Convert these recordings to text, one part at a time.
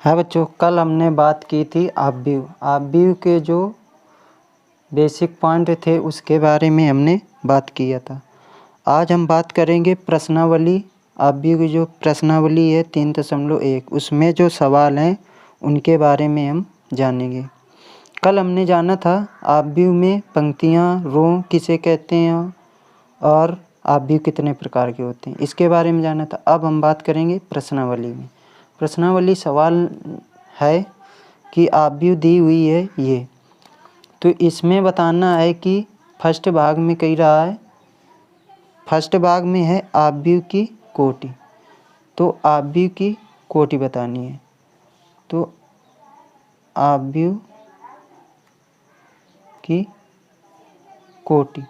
है बच्चों, कल हमने बात की थी आव्यूह के जो बेसिक पॉइंट थे उसके बारे में हमने बात किया था। आज हम बात करेंगे प्रश्नावली। आव्यूह की जो प्रश्नावली है 3.1 उसमें जो सवाल हैं उनके बारे में हम जानेंगे। कल हमने जाना था आव्यूह में पंक्तियाँ, रो किसे कहते हैं और आव्यूह कितने प्रकार के होते हैं, इसके बारे में जाना था। अब हम बात करेंगे प्रश्नावली में। प्रश्नावली सवाल है कि आव्यूह दी हुई है ये, तो इसमें बताना है कि फर्स्ट भाग में कही रहा है, फर्स्ट भाग में है आव्यूह की कोटि, तो आव्यूह की कोटि बतानी है। तो आव्यूह की कोटि,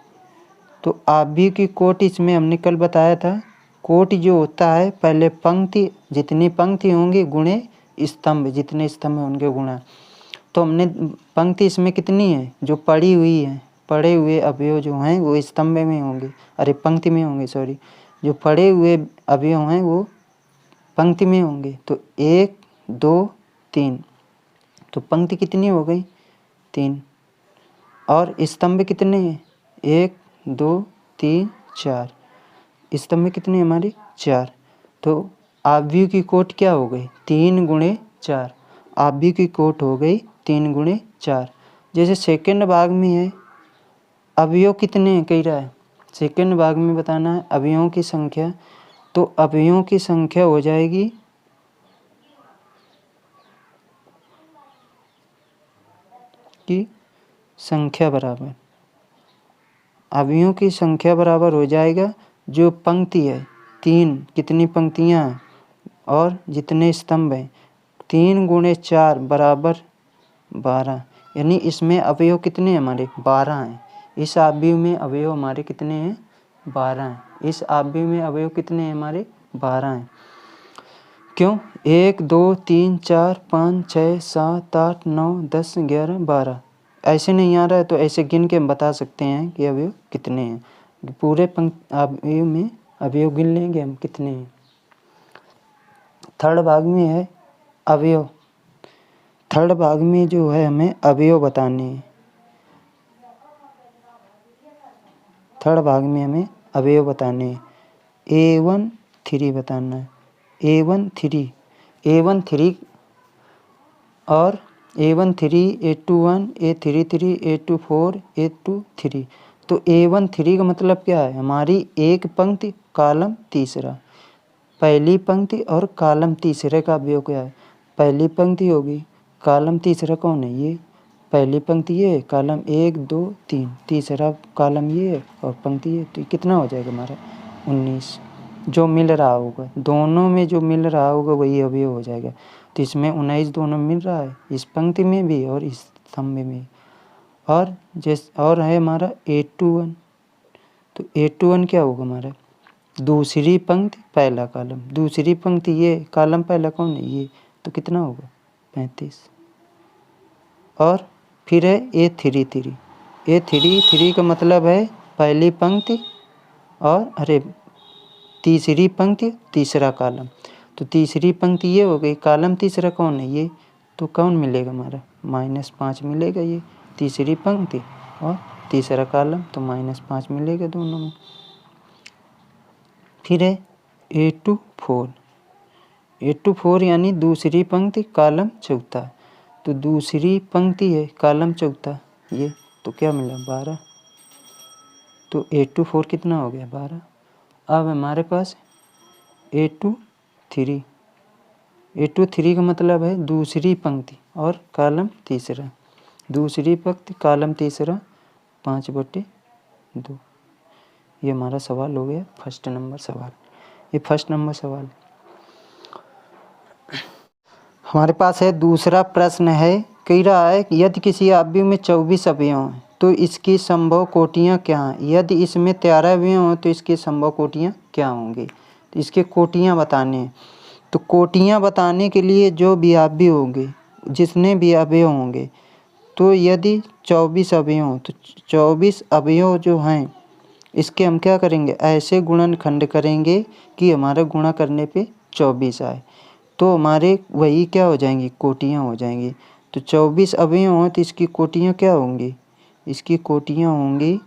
तो आव्यूह की कोटि इसमें हमने कल बताया था। कोटि जो होता है पहले पंक्ति, जितनी पंक्ति होंगी गुणे स्तंभ, जितने स्तंभ होंगे गुणा। तो हमने पंक्ति इसमें कितनी है, जो पड़ी हुई है, पड़े हुए अवयव जो हैं वो स्तंभ में होंगे, अरे पंक्ति में होंगे, सॉरी, जो पड़े हुए अवयव हैं वो पंक्ति में होंगे। तो 1 2 3, तो पंक्ति कितनी हो गई 3, और स्तंभ कितने हैं 1 2 3 4, स्तंभ कितने हमारे 4। तो आव्यूह की कोटि क्या हो गई 3 गुणे 4, आव्यूह की कोटि हो गई 3 गुणे 4। जैसे सेकंड भाग में है अवयव कितने हैं कह रहा है, सेकंड भाग में बताना है अवयवों की संख्या, तो अवयवों की संख्या हो जाएगी की संख्या बराबर, अवयवों की संख्या बराबर हो जाएगा जो पंक्ति है 3, कितनी पंक्तियाँ हैं और जितने स्तंभ हैं 3 गुणे 4 बराबर 12, यानी इसमें अवयव कितने हैं हमारे 12 हैं। इस आव्यूह में अवयव हमारे कितने हैं 12 हैं। इस आव्यूह में अवयव कितने हैं हमारे 12 हैं। क्यों 1 2 3 4 5 6 7 8 9 10 11 12, ऐसे नहीं आ रहा है तो ऐसे गिन के हम बता सकते हैं कि अवयव कितने हैं। पूरे आव्यूह में अवयव गिन लेंगे हम कितने हैं। थर्ड भाग में है अवयव, थर्ड भाग में जो है हमें अवयव बताने हैं, थर्ड भाग में हमें अवयव बताने हैं। A1 3 बताना है, A1 3 और A1 3 A2 1 A3 3 A2 4 A2 3, तो A1 3 का मतलब क्या है, हमारी एक पंक्ति कॉलम तीसरा, पहली पंक्ति और कॉलम तीसरे का अवयव क्या है, पहली पंक्ति होगी, कॉलम तीसरा कौन है ये, पहली पंक्ति ये है, कॉलम 1 2 3, तीसरा कॉलम ये है और पंक्ति ये, तो कितना हो जाएगा हमारा 19। जो मिल रहा होगा दोनों में, जो मिल रहा होगा वही अवयव हो जाएगा। तो इसमें 19 दोनों मिल रहा है, इस पंक्ति में भी और इस स्तंभ में। और है हमारा A21, तो A21 क्या होगा हमारा, दूसरी पंक्ति पहला कॉलम, दूसरी पंक्ति ये, कॉलम पहला कौन है ये, तो कितना होगा 35। और फिर है A3 का मतलब है पहली पंक्ति और तीसरी पंक्ति तीसरा कॉलम, तो तीसरी पंक्ति ये हो गई, कॉलम तीसरा कौन है ये, तो कौन मिलेगा हमारा -5 मिलेगा, ये तीसरी पंक्ति और तीसरा कॉलम, तो -5 मिलेगा दोनों में। फिर है A24 यानी दूसरी पंक्ति कॉलम चौथा, तो दूसरी पंक्ति है कॉलम चौथा ये, तो क्या मिला 12, तो A24 कितना हो गया 12। अब हमारे पास A23 का मतलब है दूसरी पंक्ति और कॉलम तीसरा, दूसरी पंक्ति कॉलम तीसरा 5/2, ये हमारा सवाल हो गया फर्स्ट नंबर सवाल। ये फर्स्ट नंबर सवाल। हमारे पास है दूसरा प्रश्न है, कह रहा है कि यदि किसी आव्यूह में 24 अवयव हैं तो इसकी संभव कोटियाँ क्या हैं, यदि इसमें 13 अवयव हैं तो इसकी संभव कोटियाँ क्या होंगी, तो इसके कोटियाँ बताने हैं। तो कोटियाँ बताने के लिए जो भी आव्यूह होंगे, जितने भी अवयव होंगे, तो यदि 24 अवयव हों तो 24 अवयव जो हैं इसके हम क्या करेंगे, ऐसे गुणनखंड करेंगे कि हमारा गुणा करने पे 24 आए। तो हमारे वही क्या हो जाएंगी, कोटियाँ हो जाएंगी। तो 24 अवयव हैं तो इसकी कोटियाँ क्या होंगी, इसकी कोटियाँ होंगी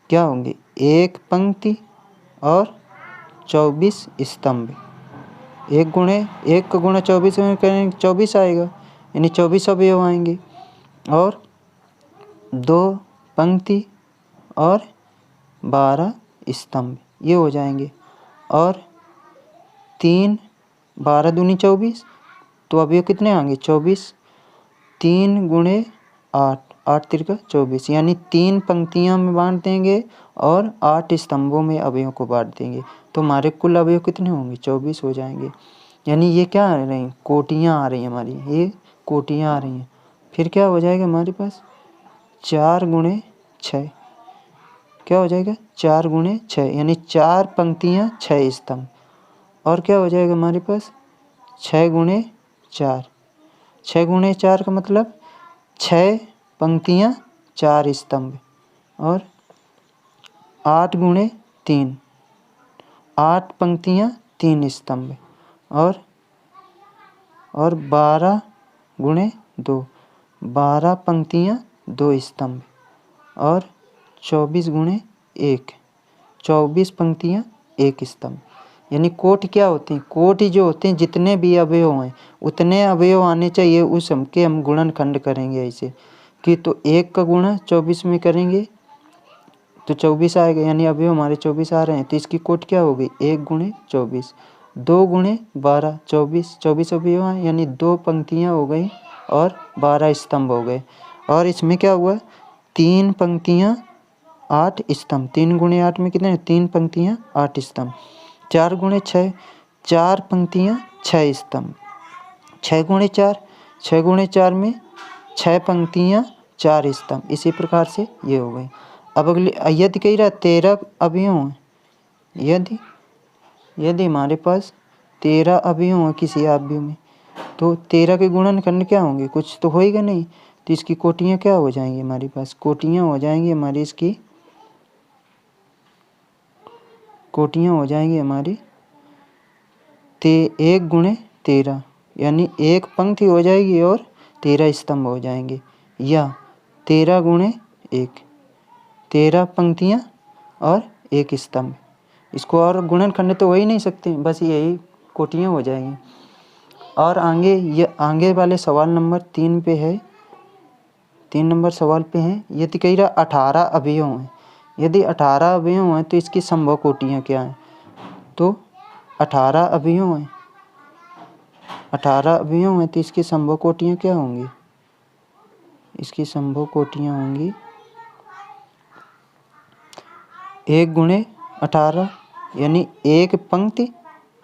क्या होंगी, एक पंक्ति और 24 स्तंभ। एक का गुणा 24 में करेंगे 24 आएगा, यानी 24 अवयव आएंगे। और 2 पंक्ति और 12 स्तंभ ये हो जाएंगे। और 3 12 दूनी 24, तो अवयव कितने आएंगे 24। 3 गुणे 8, 8 तिरका 24, यानी 3 पंक्तियां में बांट देंगे और 8 स्तंभों में अवयवों को बांट देंगे। तो हमारे कुल अवयव कितने होंगे, 24 हो जाएंगे। यानी ये क्या आ रही हैं, कोटियाँ आ रही हैं हमारी, ये कोटियाँ आ रही हैं। फिर क्या हो जाएगा हमारे पास 4 गुणे 6, क्या हो जाएगा 4 गुणे 6, यानी 4 पंक्तियाँ 6 स्तंभ। और क्या हो जाएगा हमारे पास 6 गुणे 4, 6 गुणे 4 का मतलब 6 पंक्तियाँ 4 स्तंभ। और 8 गुणे 3, 8 पंक्तियाँ 3 स्तंभ। और 12 गुणे 2, 12 पंक्तियाँ 2 स्तंभ। और 24 गुणे 1, 24 पंक्तियाँ 1 स्तंभ। यानी कोटि क्या होती हैं, कोटि जो होते हैं जितने भी अवयव हैं उतने अवयव आने चाहिए, उस के हम गुणनखंड करेंगे ऐसे कि तो 1 का गुणा 24 में करेंगे तो 24 आएगा, यानी अवयव हमारे 24 आ रहे हैं। तो इसकी कोटि क्या होगी 1 गुणे 24, 2 गुणे 12, 24, 24 अवयव हैं, यानी 2 पंक्तियाँ हो गई और 12 स्तंभ हो गए। और इसमें क्या हुआ 3 पंक्तियाँ 8 स्तंभ, 3 गुणे 8 में कितने 3 पंक्तियाँ 8 स्तंभ। 4 गुणे 6, 4 पंक्तियाँ 6 स्तंभ। 6 गुणे 4, 6 गुणे 4 में 6 पंक्तियाँ 4 स्तंभ। इसी प्रकार से ये हो गई। अब अगली यदि कह रहा 13 अवयव हैं, यदि हमारे पास 13 अवयव हैं किसी अवयव में, तो 13 के गुणनखंड क्या होंगे, कुछ तो होएगा नहीं। तो इसकी कोटियाँ क्या हो जाएंगी हमारे पास, कोटियाँ हो जाएंगी हमारी, इसकी कोटियाँ हो जाएंगी हमारी 1 गुणे 13, यानी 1 पंक्ति हो जाएगी और 13 स्तंभ हो जाएंगे। या 13 गुणे 1, 13 पंक्तियाँ और 1 स्तंभ। इसको और गुणनखंड तो हो ही नहीं सकते, बस यही कोटियाँ हो जाएंगी। और आगे वाले सवाल नंबर 3 पे है, 3 नंबर सवाल पे है। यदि कह रहा 18 अवयव हैं, यदि 18 अवयव हैं तो इसकी संभव कोटियाँ क्या हैं। तो 18 अवयव हैं, 18 अवयव हैं तो इसकी संभव कोटियाँ क्या होंगी, इसकी संभव कोटियाँ होंगी 1 गुणे 18, यानी 1 पंक्ति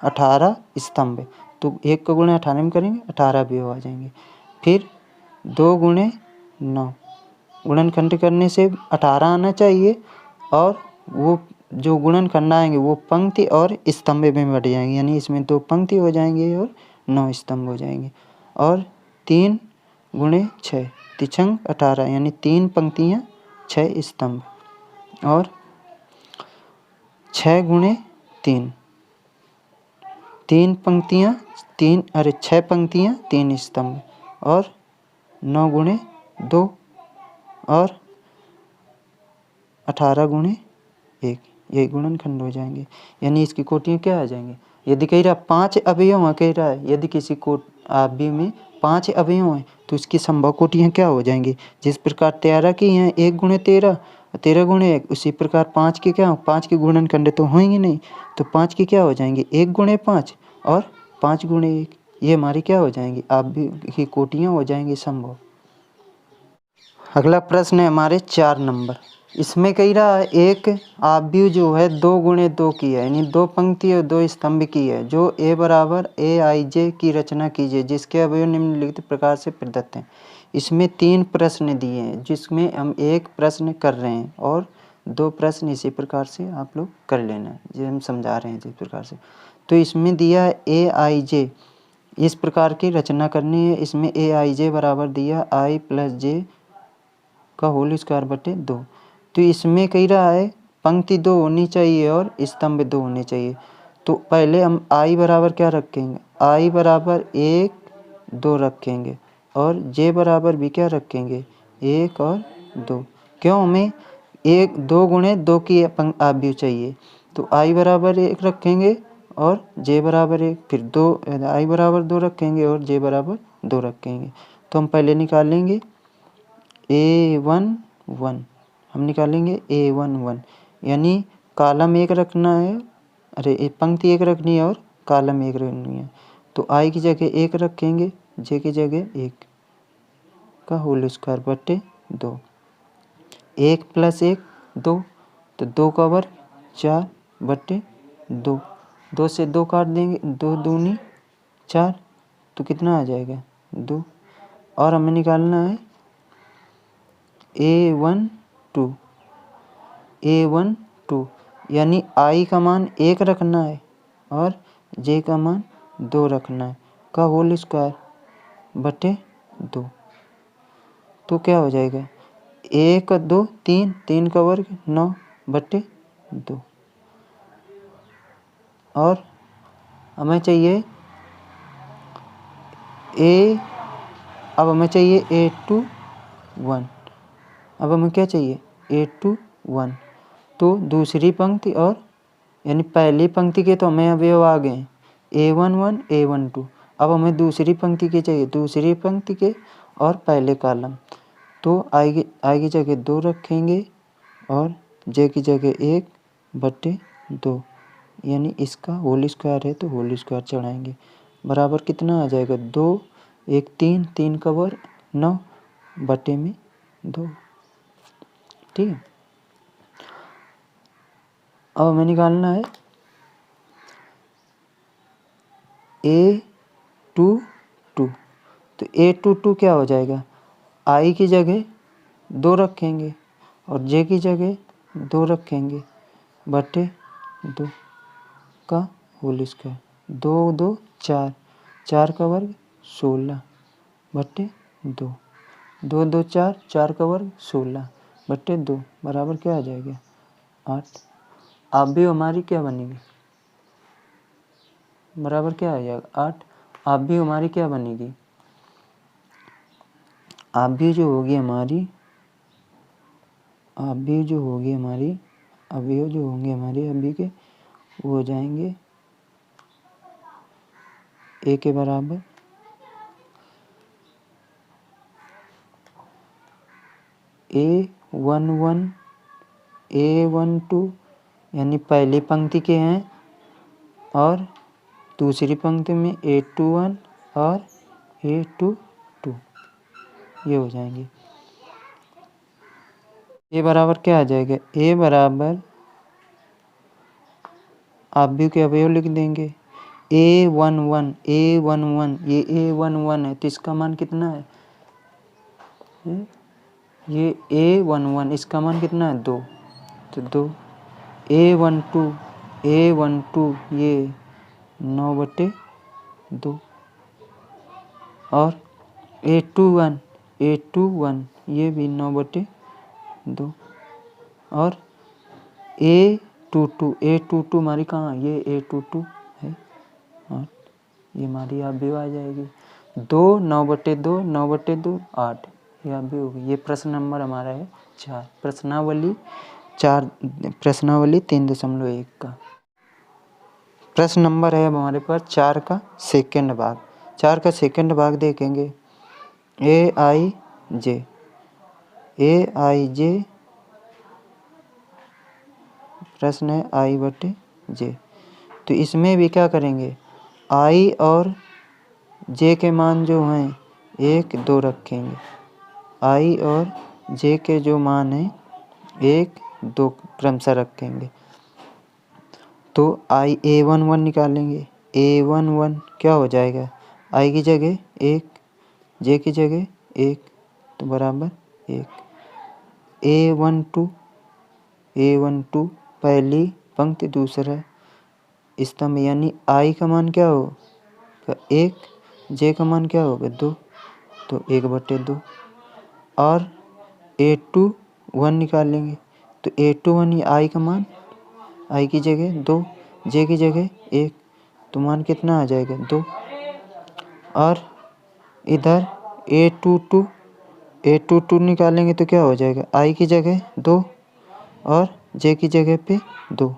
18 स्तंभ। तो 1 का गुणे 18 में करेंगे 18 अवयव आ जाएंगे। फिर 2 गुणे 9, गुणनखंड करने से 18 आना चाहिए और वो जो गुणनखंड आएंगे वो पंक्ति और स्तंभ में बढ़ जाएंगे, यानी इसमें 2 पंक्ति हो जाएंगे और 9 स्तंभ हो जाएंगे। और 3 गुणे 6, तिछंग 18, यानी 3 पंक्तियाँ 6 स्तंभ। और 6 गुणे 3, 6 पंक्तियाँ 3 स्तंभ। और 9 गुणे 2 और 18 गुणे 1, ये गुणनखंड हो जाएंगे, यानी इसकी कोटियाँ क्या आ जाएंगी। यदि कह रहा 5 अवयव हैं, कह रहा है यदि किसी अवयव में 5 अवयव हैं तो इसकी संभव कोटियाँ क्या हो जाएंगी। जिस प्रकार 13 की हैं 1 गुणे 13, 13 गुणे 1, उसी प्रकार 5 के क्या, 5 के गुणनखंड तो होंगे नहीं, तो 5 की क्या हो जाएंगी 1 गुणे 5 और 5 गुणे 1, ये हमारी क्या हो जाएंगी अवयव की कोटियाँ हो जाएंगी संभव। अगला प्रश्न है हमारे 4 नंबर। इसमें कह रहा है एक अवयव जो है 2 गुणे 2 की है, यानी 2 पंक्ति और 2 स्तंभ की है, जो A बराबर AIJ की रचना कीजिए, जिसके अवयव निम्नलिखित प्रकार से प्रदत्त हैं। इसमें 3 प्रश्न दिए हैं, जिसमें हम एक प्रश्न कर रहे हैं और 2 प्रश्न इसी प्रकार से आप लोग कर लेना, जो हम समझा रहे हैं जिस प्रकार से। तो इसमें दिया है AIJ, इस प्रकार की रचना करनी है। इसमें AIJ बराबर दिया I + J का होल स्क्वायर बटे 2। तो इसमें कह रहा है पंक्ति 2 होनी चाहिए और स्तंभ 2 होने चाहिए। तो पहले हम i बराबर क्या रखेंगे, i बराबर 1 2 रखेंगे और j बराबर भी क्या रखेंगे 1 और 2। क्यों, हमें 1 2 गुणे 2 की आव्यूह चाहिए। तो i बराबर 1 रखेंगे और j बराबर 1, फिर i बराबर 2 रखेंगे और j बराबर 2 रखेंगे। तो हम पहले निकालेंगे a1 1, हम निकालेंगे a1 1, यानी कॉलम 1 रखना है, पंक्ति 1 रखनी है और कॉलम 1 रखनी है। तो i की जगह 1 रखेंगे, j की जगह 1 का होल स्क्वायर बटे 2। 1 + 1 2, तो 2 का वर्ग 4 बटे 2। 2 से 2 काट देंगे, 2 दूनी 4, तो कितना आ जाएगा 2। और हमें निकालना है a1 2, यानी i का मान 1 रखना है और j का मान 2 रखना है का होल स्क्वायर बटे 2। तो क्या हो जाएगा 1 2 3, 3 का वर्ग 9 बटे 2। और हमें चाहिए अब हमें चाहिए a2 1। अब हमें क्या चाहिए a2 1। तो दूसरी पंक्ति और यानी पहली पंक्ति के तो हमें अवयव आ गए a1 1 a1 2। अब हमें दूसरी पंक्ति के चाहिए, दूसरी पंक्ति के और पहले कॉलम। तो i की जगह 2 रखेंगे और j की जगह 1 बटे 2, यानी इसका होल स्क्वायर है तो होल स्क्वायर चढ़ाएंगे। बराबर कितना आ जाएगा 2 1 3, 3 का वर्ग 9 बटे में 2। ठीक है। अब हमें निकालना है a2 2। तो a2 2 क्या हो जाएगा, i की जगह 2 रखेंगे और j की जगह 2 रखेंगे बटे 2 का होल स्क्वायर। 2 2 4, 4 का वर्ग 16 बटे 2। 2 2 4, 4 का वर्ग 16 बटे 2 बराबर क्या आ जाएगा 8। आव्यूह हमारी क्या बनेगी, बराबर क्या आ जाएगा 8। आव्यूह हमारी क्या बनेगी, आव्यूह जो होगी हमारी, आव्यूह जो होंगे हमारे अव्यूह के वो हो जाएंगे a के बराबर a1 1 a1 2, यानी पहली पंक्ति के हैं और दूसरी पंक्ति में a2 1 और a2 2, ये हो जाएंगे। a बराबर क्या आ जाएगा, a बराबर आव्यूह के अवयव लिख देंगे a1 1 a1 1, ये a1 1 है तो इसका मान कितना है, ये a1 1, इसका मान कितना है 2, तो 2। a1 2 ये 9 बटे 2। और a2 1 ये भी 9 बटे 2। और a2 2 हमारी कहाँ, ये a2 2 है और ये हमारी आव्यूह आ जाएगी 2 9 बटे 2 9 बटे 2 8, ये आव्यूह होगी। ये प्रश्न नंबर हमारा है 4, प्रश्नावली 3.1 का प्रश्न नंबर है हमारे पास 4 का सेकंड भाग। 4 का सेकंड भाग देखेंगे aij, प्रश्न है i बटे j। तो इसमें भी क्या करेंगे, i और j के मान जो हैं 1 2 रखेंगे। i और j के जो मान हैं 1 2 क्रमशः रखेंगे। तो i a1 1 निकालेंगे, a1 1 क्या हो जाएगा, i की जगह 1 j की जगह 1, तो बराबर 1। a1 2 पहली पंक्ति दूसरा स्तंभ, यानी i का मान क्या होगा 1, j का मान क्या होगा 2, तो 1 बटे 2। और a2 1 निकालेंगे, तो A21 ये आई का मान, आई की जगह 2, जे की जगह 1, तो मान कितना आ जाएगा 2। और इधर A22 निकालेंगे तो क्या हो जाएगा, आई की जगह 2 और जे की जगह पे 2,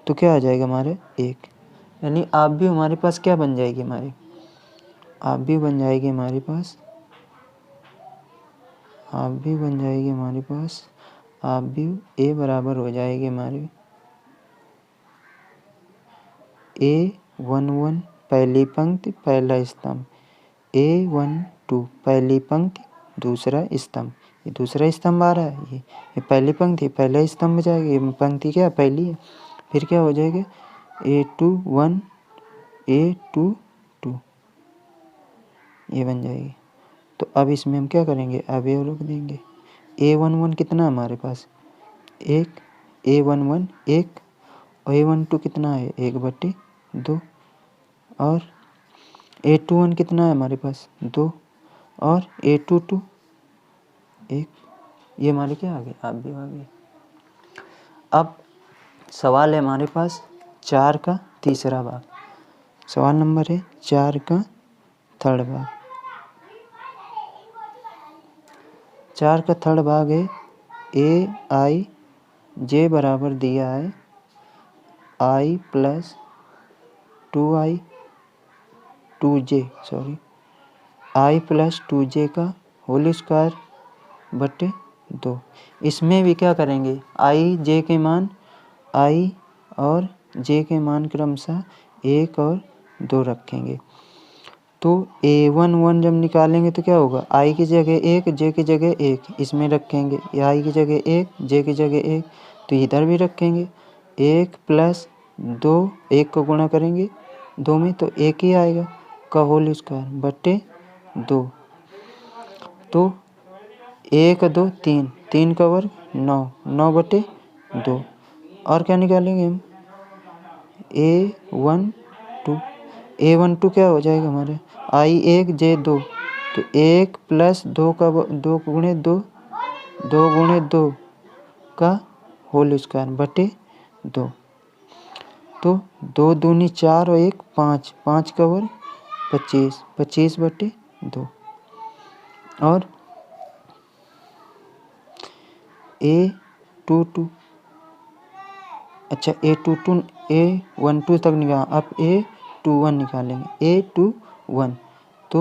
तो क्या आ जाएगा हमारे 1। यानी आप भी हमारे पास क्या बन जाएगी हमारी, आप भी बन जाएगी हमारे पास, आप भी बन जाएगी हमारे पास, आप भी ए बराबर हो जाएगी हमारी A11 पहली पंक्ति पहला स्तंभ, A12 पहली पंक्ति दूसरा स्तंभ, ये दूसरा स्तंभ आ रहा है, ये पहली पंक्ति पहला स्तंभ जाएगा, ये पंक्ति क्या पहली है। फिर क्या हो जाएगा A21 A22 ये बन जाएगी। तो अब इसमें हम क्या करेंगे, अवयव लिख देंगे। A11 कितना हमारे पास 1, A11 1 और A12 कितना है 1/2 और A21 कितना है हमारे पास 2 और A22 1, ये हमारे क्या आ गए, आप भी आ गए। अब सवाल है हमारे पास 4 का तीसरा भाग, सवाल नंबर है 4 का थर्ड भाग। 4 का थर्ड भाग है Aij बराबर दिया है i + 2i 2j sorry i + 2j का होल स्क्वायर बटे 2। इसमें भी क्या करेंगे, i j के मान i और j के मान क्रमशः 1 और 2 रखेंगे। तो A11 जब निकालेंगे तो क्या होगा, i की जगह 1 j की जगह 1 इसमें रखेंगे, i की जगह 1 j की जगह 1 तो इधर भी रखेंगे। 1 + 2 1 को गुणा करेंगे 2 में तो 1 ही आएगा का होल स्क्वायर बटे 2। तो 1 2 3 3 का वर्ग 9 9/2 और क्या निकालेंगे हम A12 क्या हो जाएगा हमारे i1 j 2 तो 1 + 2 का 2 गुणे 2 2 गुणे 2 का होल स्क्वायर बटे 2। तो 2 दूनी 4 और 1 5 5 का वर्ग 25 25/2 और A22 अच्छा A12 तक निकाल, अब A21 निकालेंगे। A21 तो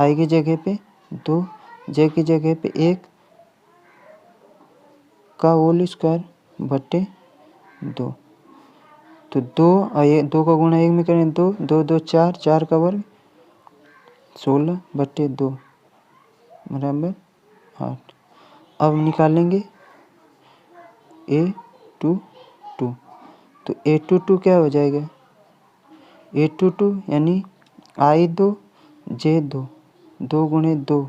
i की जगह पे 2 j की जगह पे 1 का होल स्क्वायर बटे 2। तो 2 और 2 का गुणा 1 में करें 2 2 2 4 4 का वर्ग 16/2 बराबर 8। अब निकालेंगे A22 तो A22 क्या हो जाएगा A22 यानी i2 j 2 2 गुणे 2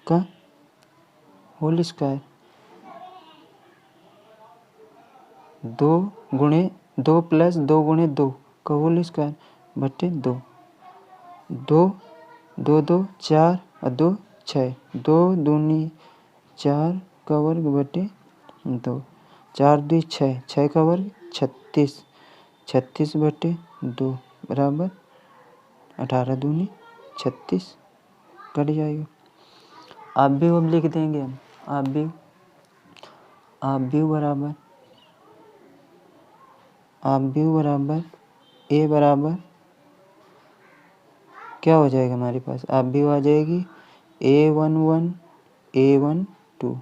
का होल स्क्वायर 2 गुणे 2 + 2 गुणे 2 का होल स्क्वायर बटे 2 2 2 2 4 और 2 6 2 दूनी 4 का वर्ग बटे 2 4 2 6 6 का वर्ग 36 36/2 बराबर 18 दूनी 36 कट जाएगा। आप भी अब लिख देंगे हम आप भी बराबर A बराबर क्या हो जाएगा हमारे पास, आप भी आ जाएगी A11 A12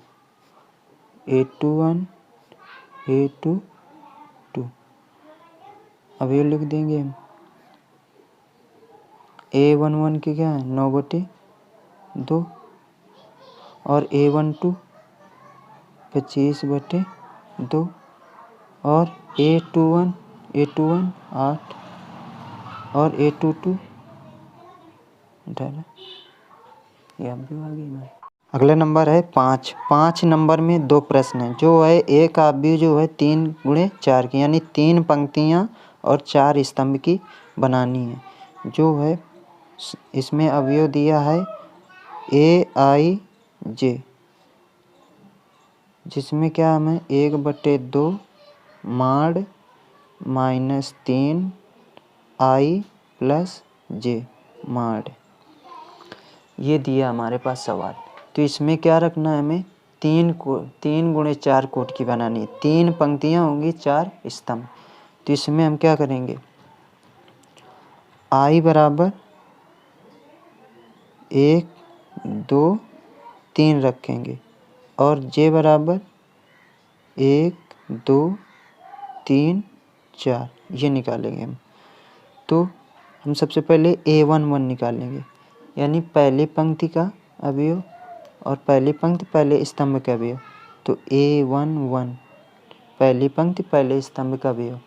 A21 A22 अब ये लिख देंगे हम A11 की क्या है 9/2 और A12 25/2 और A21 8 और A22 18। ये आप भी आ गई ना। अगला नंबर है 5 नंबर में 2 प्रश्न हैं जो है एक अवयव जो है 3 गुणे 4 की यानी 3 पंक्तियां और 4 स्तंभ की बनानी है। जो है इसमें अवयव दिया है Aij जिसमें क्या हमें 1/2 माड -3 i प्लस j माड, ये दिया हमारे पास सवाल। तो इसमें क्या रखना है हमें, 3 × 4 कोट की बनानी है। 3 पंक्तियाँ होंगी, 4 स्तंभ। तो इसमें हम क्या करेंगे, i बराबर 1 2 3 रखेंगे और j बराबर 1 2 3 4 ये निकालेंगे हम। तो हम सबसे पहले a11 निकालेंगे, यानी पहली पंक्ति का अवयव और पहली पंक्ति पहले स्तंभ का अवयव। तो a11 पहली पंक्ति पहले स्तंभ का अवयव,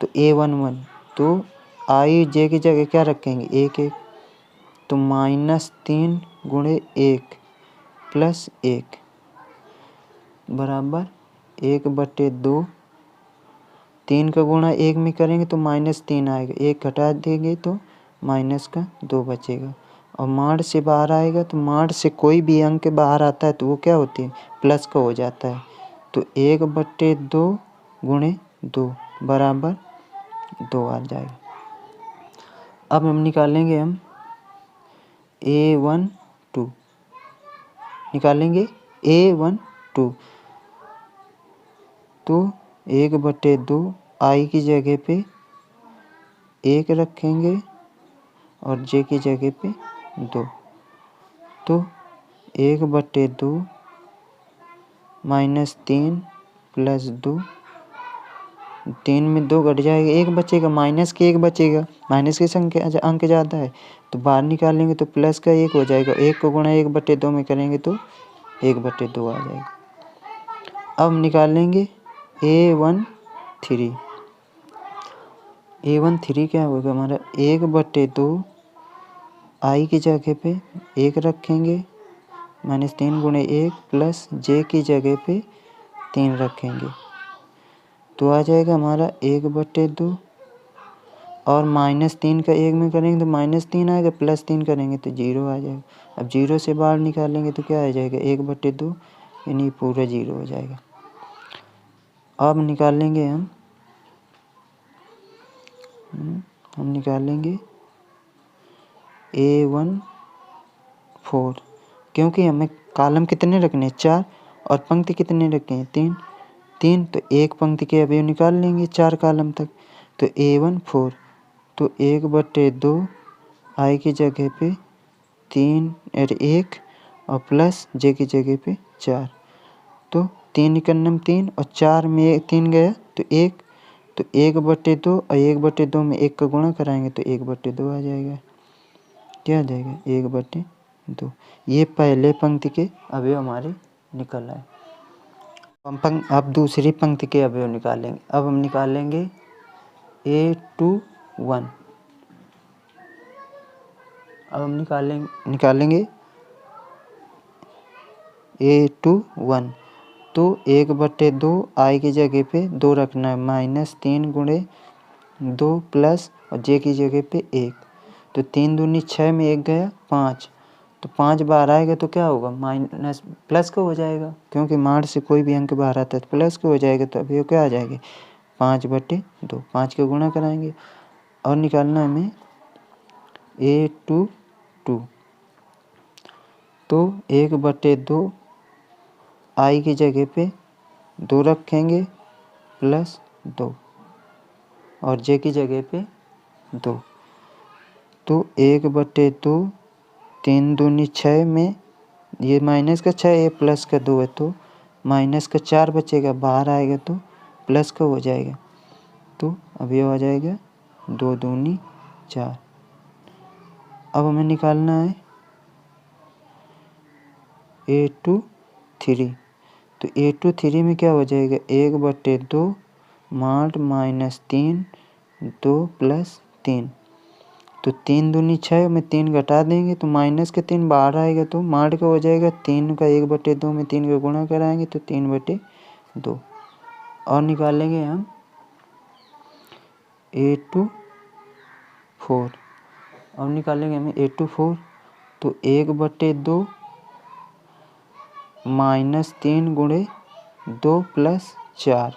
तो a11। तो i j की जगह क्या रखेंगे, 1 1, तो -3 × 1 प्लस 1 बराबर 1/2। 3 का गुणा 1 में करेंगे तो -3 आएगा, 1 घटा देंगे तो -2 बचेगा। और माड से बाहर आएगा, तो माड से कोई भी अंक बाहर आता है तो वो क्या होती है, प्लस का हो जाता है। तो 1/2 × 2 बराबर 2 आ जाएगा। अब हम निकालेंगे a12 निकालेंगे a12। तो 1/2 i की जगह पे 1 रखेंगे और j की जगह पे 2। तो 1/2 -3 प्लस 2, 3 में 2 घट जाएगा, 1 बचेगा, माइनस के 1 बचेगा, माइनस की संख्या अंक ज़्यादा है तो बाहर निकालेंगे तो प्लस का 1 हो जाएगा। 1 को गुणा 1/2 में करेंगे तो 1/2 आ जाएगा। अब निकालेंगे a13। a13 क्या होगा हमारा, 1/2 i की जगह पे 1 रखेंगे, -3 × 1 प्लस j की जगह पे 3 रखेंगे, तो आ जाएगा हमारा 1/2। और -3 का 1 में करेंगे तो -3 आएगा, +3 करेंगे तो 0 आ जाएगा। अब 0 से बाहर निकालेंगे तो क्या आ जाएगा, 1/2 यानी पूरा 0 हो जाएगा। अब निकालेंगे हम निकालेंगे a14, क्योंकि हमें कॉलम कितने रखने हैं, 4, और पंक्ति कितने रखने हैं, 3। तो एक पंक्ति के अवयव निकाल लेंगे 4 कॉलम तक। तो a14, तो 1/2 i की जगह पे 3 और 1 और प्लस j की जगह पे 4। तो 3 × 3 और 4 में 3 गया तो 1, तो 1/2 और 1/2 में 1 का गुणा कराएंगे तो 1/2 आ जाएगा। क्या आ जाएगा, 1/2। ये पहले पंक्ति के अवयव हमारे निकल आए। अब दूसरी पंक्ति के अवयव निकालेंगे। अब हम निकालेंगे a21। अब हम निकालेंगे a21। तो 1/2 i की जगह पे 2 रखना है, -3 × 2 प्लस और j की जगह पे 1। तो 3 दूनी 6 में 1 गया 5, तो 5 बाहर आएगा तो क्या होगा, माइनस प्लस का हो जाएगा, क्योंकि माड से कोई भी अंक बाहर आता है तो प्लस का हो जाएगा। तो अभी क्या आ जाएगा, 5/2, 5 का गुणा कराएंगे और निकालना है हमें a22। तो 1/2 i की जगह पे 2 रखेंगे प्लस 2 और j की जगह पे 2। तो 1/2, 3 दूनी 6 में ये माइनस का 6 है, प्लस का 2 है, तो माइनस का 4 बचेगा, बाहर आएगा तो प्लस का हो जाएगा। तो अब ये आ जाएगा 2 दूनी 4। अब हमें निकालना है a23। तो a23 में क्या हो जाएगा, 1/2 माड -3 2 प्लस 3। तो 3 दूनी 6 में 3 घटा देंगे तो माइनस का 3 बाहर आएगा तो माड का हो जाएगा। 3 का 1/2 में 3 का गुणा कराएंगे तो 3/2। और निकालेंगे हम a24। अब निकालेंगे हमें a24। तो 1/2 -3 × 2 प्लस 4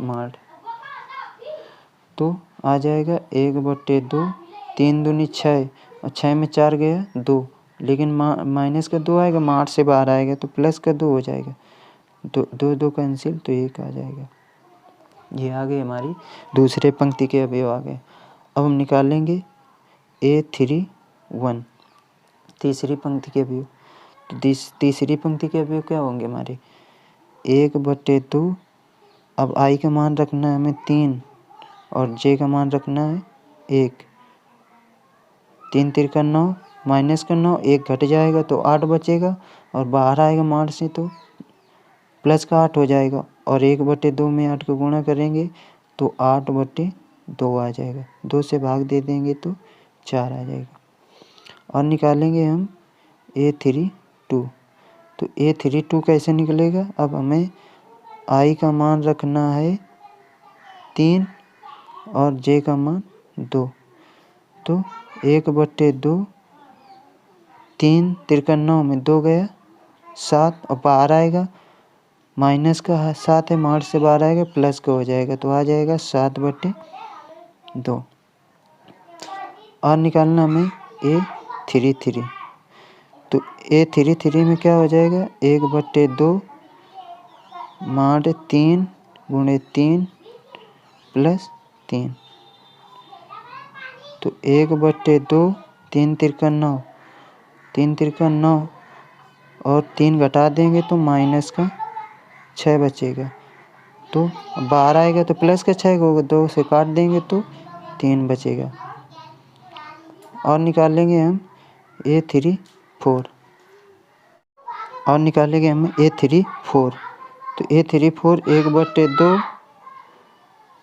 माड, तो आ जाएगा 1/2, 3 दूनी 6 और 6 में 4 गया 2, लेकिन माइनस का 2 आएगा, माड से बाहर आएगा तो प्लस का 2 हो जाएगा, 2 कैंसिल तो 1 आ जाएगा। ये आ गई हमारी दूसरे पंक्ति के अवयव आ गए। अब हम निकालेंगे A31 तीसरी पंक्ति के अवयव। तो तीसरी पंक्ति के अवयव क्या होंगे हमारे 1/2, अब आई का मान रखना है हमें 3 और जे का मान रखना है 1, 3 तिरका 9 माइनस का 9, 1 घट जाएगा तो 8 बचेगा और बाहर आएगा माड से तो प्लस का 8 हो जाएगा और 1/2 में 8 को गुणा करेंगे तो 8/2 आ जाएगा, 2 से भाग दे देंगे तो 4 आ जाएगा। और निकालेंगे हम A32, तो A32 कैसे निकलेगा, अब हमें आई का मान रखना है 3 और जे का मान 2, तो 1/2, 3 तिरका 9 में 2 गया 7 और बाहर आएगा माइनस का 7 है, माड से बाहर आएगा प्लस का हो जाएगा तो आ जाएगा 7/2। और निकालना हमें A33, तो A33 में क्या हो जाएगा 1/2 माड 3 गुणे 3 प्लस 3, तो 1/2, 3 तिरका 9, 3 तिरका 9 और 3 घटा देंगे तो माइनस का 6 बचेगा, तो बाहर आएगा तो प्लस का 6 होगा, 2 से काट देंगे तो 3 बचेगा। और निकालेंगे हम A34, और निकालेंगे हम A34, तो A34 1/2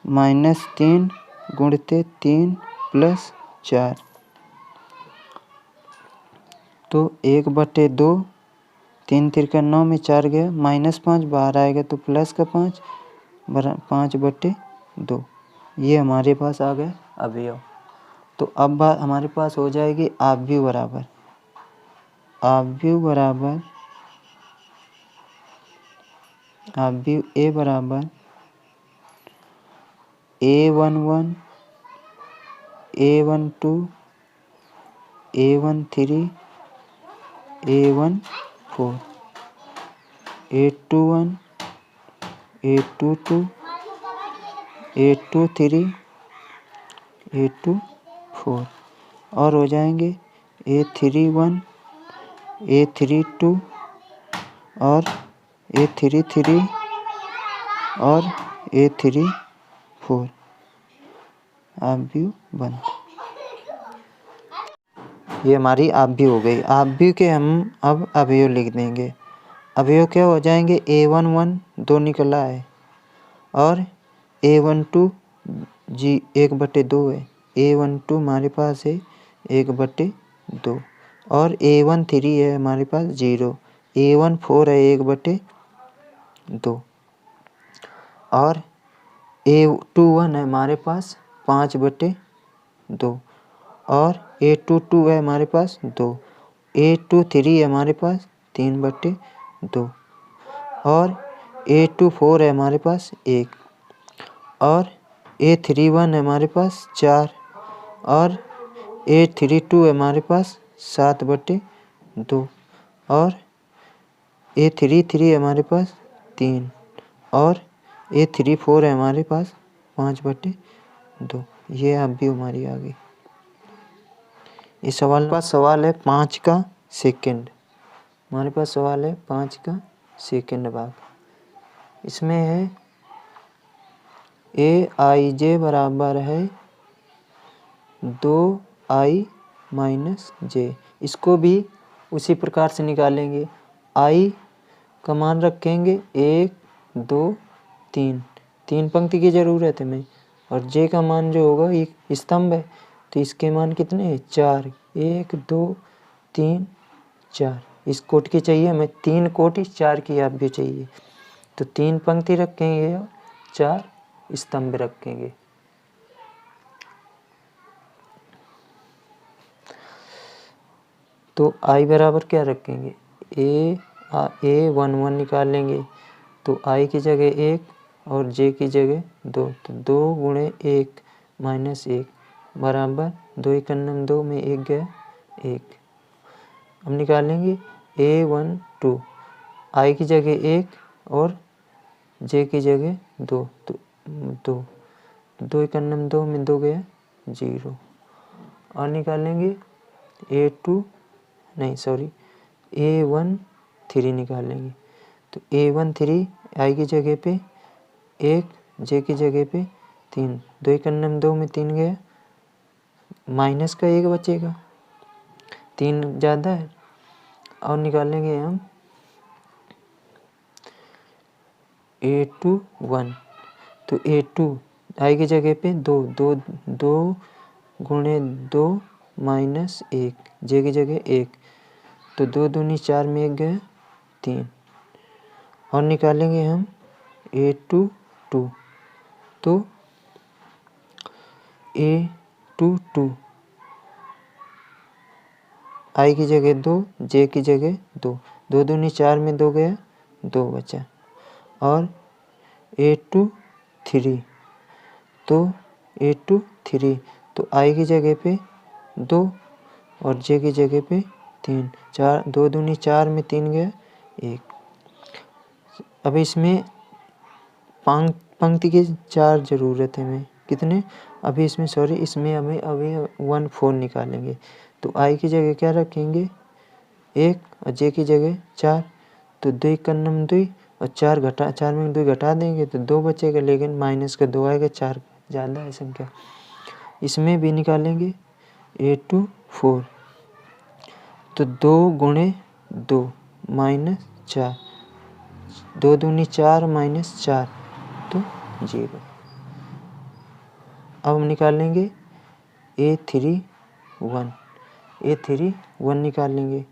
माइनस 3 गुणित 3 प्लस 4, तो 1/2, 3 तिरका 9 में 4 गया माइनस 5 बाहर आएगा तो प्लस का 5 5/2। ये हमारे पास आ गए अवयव। तो अब बात हमारे पास हो जाएगी आव्यूह बराबर, आव्यूह A बराबर A11, A12, A13, A14, A21, A22, A23, A24 और हो जाएंगे A31, A32 और A33 और A34 आव्यूह बन। ये हमारी आव्यूह हो गई। आव्यूह के हम अब अवयव लिख देंगे। अवयव क्या हो जाएंगे A11 2 निकला है और A12 जी 1/2 है, A12 हमारे पास है 1/2 और A13 है हमारे पास 0, A14 है 1/2 और A21 है हमारे पास 5/2 और A22 है हमारे पास 2, A23 है हमारे पास 3/2 और A24 है हमारे पास 1 और A31 है हमारे पास 4 और A32 है हमारे पास 7/2 और A33 है हमारे पास 3 और A34 है हमारे पास 5/2। ये अवयव हमारी आ गई। इस सवाल का सवाल है 5 का सेकंड, हमारे पास सवाल है 5 का सेकंड भाग। इसमें है Aij बराबर है 2i माइनस जे। इसको भी उसी प्रकार से निकालेंगे। i का मान रखेंगे 1 2 3, 3 पंक्ति की ज़रूरत है हमें और जे का मान जो होगा एक स्तंभ है तो इसके मान कितने हैं 4, 1 2 3 4। इस कोट की चाहिए हमें 3 कोटि 4 की अवयव चाहिए तो 3 पंक्ति रखेंगे और 4 स्तंभ रखेंगे। तो i बराबर क्या रखेंगे ए 1 निकाल लेंगे तो आई की जगह 1 और जे की जगह 2, तो 2 गुणे 1 माइनस 1 बराबर 2 1 2 में 1 गया 1। अब निकालेंगे A1 2, आई की जगह 1 और जे की जगह 2, तो 2 1 2 में 2 गया 0। और निकालेंगे A1 3 निकालेंगे तो A1 3 आई की जगह पे 1, जे की जगह पे 3, 2 1 2 में 3 गया, माइनस का 1 बचेगा, 3 ज़्यादा है। और निकालेंगे हम A2 1, तो A2 आई की जगह पे 2 गुणे 2 माइनस 1, जे की जगह 1, तो 2 दूनी 4 में 1 गया 3। और निकालेंगे हम A2 2, तो A2 2 आई की जगह 2, जे की जगह 2, 2 दूनी 4 में 2 गया 2 बचा। और A2 3, तो A2 3, तो आई की जगह पे 2 और जे की जगह पे 3, 4 2 दूनी 4 में 3 गया 1। अब इसमें पंक्ति की 4 ज़रूरत है हमें, कितने अभी इसमें हमें अभी 1 4 निकालेंगे तो आई की जगह क्या रखेंगे 1 और जे की जगह 4, तो 2 1 2 और 4 में 2 घटा देंगे तो 2 बचेगा, लेकिन माइनस का 2 आएगा, 4 ज़्यादा है संख्या। इसमें भी निकालेंगे A2 4, तो 2 गुणे 2 माइनस 4, 2 दूनी 4 माइनस 4, तो 0। अब हम निकालेंगे A3 1 निकालेंगे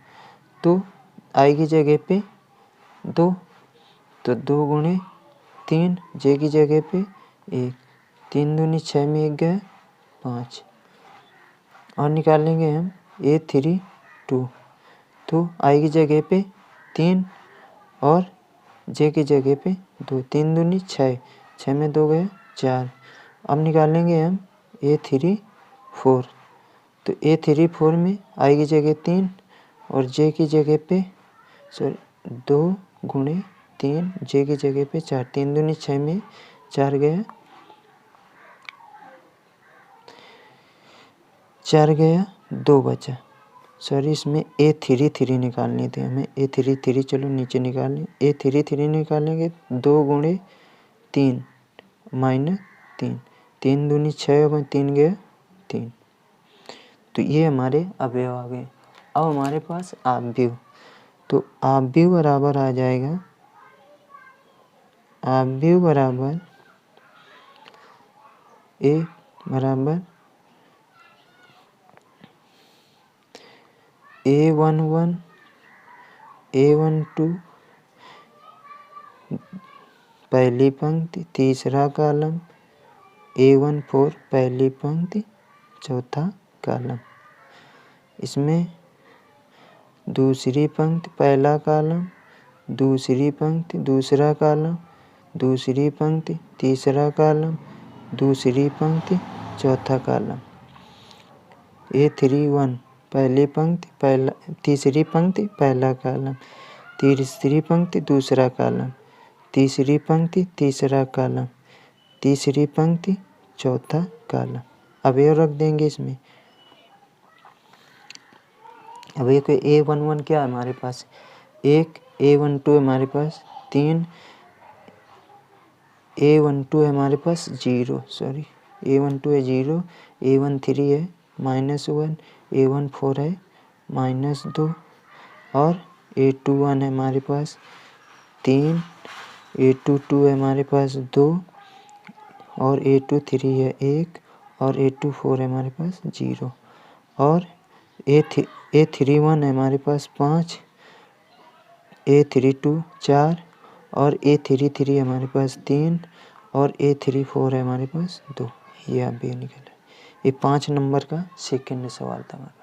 तो आई की जगह पे 2, तो 2 गुणे 3, जे की जगह पे 1, 3 दूनी 6 में 1 गया 5। और निकालेंगे हम A3 2, तो आई की जगह पे 3 और जे की जगह पे 2, 3 दूनी 6, 6 में 2 गया 4। अब निकालेंगे हम A3 4, तो A3 4 में आई की जगह 3 और जे की जगह पे 2 गुणे 3, जे की जगह पे 4, 3 दूनी 6 में 4 गया 2 बचा। इसमें A3 3 निकालनी थी हमें, A3 3 चलो नीचे निकाल लें, A3 3 निकालेंगे 2 गुणे 3 माइनस 3, 3 दूनी 6 में 3 गया 3। तो ये हमारे अवयव आ गए। अब हमारे पास आव्यूह, तो आव्यूह बराबर आ जाएगा, आव्यूह बराबर A बराबर A11 A12 पहली पंक्ति तीसरा कॉलम, A14 पहली पंक्ति चौथा कॉलम। इसमें दूसरी पंक्ति पहला कॉलम, दूसरी पंक्ति दूसरा कॉलम, दूसरी पंक्ति तीसरा कॉलम, दूसरी पंक्ति चौथा कॉलम। A31 पहली पंक्ति तीसरी पंक्ति पहला कॉलम, तीसरी पंक्ति दूसरा कॉलम, तीसरी पंक्ति तीसरा कॉलम, तीसरी पंक्ति चौथा कॉलम। अवयव रख देंगे इसमें। अब एक A11 क्या है हमारे पास, 1, A12 हमारे पास 3, A12 है हमारे पास 0, A12 है 0, A13 है -1, A14 है -2 और A21 है हमारे पास 3, A22 है हमारे पास 2 और A23 है 1 और A24 है हमारे पास 0 और A31 है हमारे पास 5, A32 4 और A33 हमारे पास 3 और A34 है हमारे पास 2। ये आप भी निकला। ये 5 नंबर का सेकंड सवाल था हमारा।